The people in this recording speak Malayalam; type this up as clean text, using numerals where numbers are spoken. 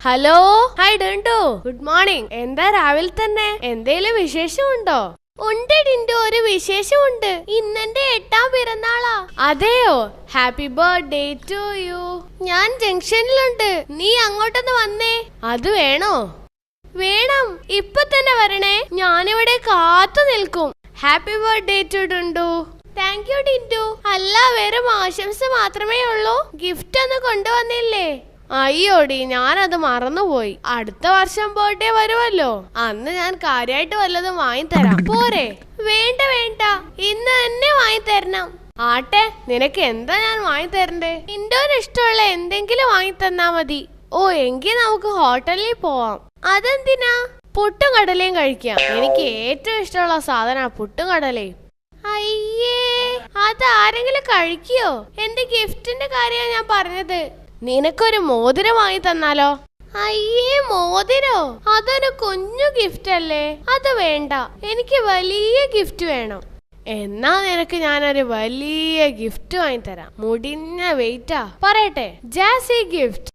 Hello, hi Dundu. Good morning രാവിലെ തന്നെ എന്തേലും വിശേഷമുണ്ടോ? ഉണ്ട് ടിൻഡു, ഒരു വിശേഷമുണ്ട്. ഇന്നെന്റെ 8ാം പിറന്നാളാ. അതെയോ? Happy birthday to you. ഞാൻ ജംഗ്ഷനിലുണ്ട്, നീ അങ്ങോട്ടൊന്ന് വന്നേ. അത് വേണോ? വേണം, ഇപ്പൊ തന്നെ വരണേ. ഞാനിവിടെ കാത്തു നിൽക്കും. Happy birthday to Dundu. Thank you Tindu. അല്ല, വെറും ആശംസ മാത്രമേ ഉള്ളൂ? ഗിഫ്റ്റ് ഒന്നും കൊണ്ടുവന്നില്ലേ? അയ്യോടി, ഞാനത് മറന്നുപോയി. അടുത്ത വർഷം ബർത്ത്ഡേ വരുമല്ലോ, അന്ന് ഞാൻ കാര്യമായിട്ട് വല്ലതും വാങ്ങിത്തരാം. പോരെ? വേണ്ട വേണ്ട, ഇന്ന് തന്നെ വാങ്ങിത്തരണം. ആട്ടെ, നിനക്ക് എന്താ ഞാൻ വാങ്ങിത്തരണ്ടേ? ഇൻഡോന് ഇഷ്ടമുള്ള എന്തെങ്കിലും വാങ്ങിത്തന്നാ മതി. ഓ, എങ്കിൽ നമുക്ക് ഹോട്ടലിൽ പോവാം. അതെന്തിനാ? പുട്ടും കടലയും കഴിക്കാം. എനിക്ക് ഏറ്റവും ഇഷ്ടമുള്ള സാധന പുട്ടും കടലയും. അയ്യേ, അത് ആരെങ്കിലും കഴിക്കോ? എന്റെ ഗിഫ്റ്റിന്റെ കാര്യമാണ് ഞാൻ പറഞ്ഞത്. നിനക്കൊരു മോതിരം വാങ്ങി തന്നാലോ? അയ്യേ, മോതിരോ? അതൊരു കുഞ്ഞു ഗിഫ്റ്റ് അല്ലേ, അത് വേണ്ട. എനിക്ക് വലിയ ഗിഫ്റ്റ് വേണം. എന്നാ നിനക്ക് ഞാനൊരു വലിയ ഗിഫ്റ്റ് വാങ്ങിത്തരാം. മുടിഞ്ഞ വെയിറ്റാ. പറയട്ടെ, ജാസി ഗിഫ്റ്റ്.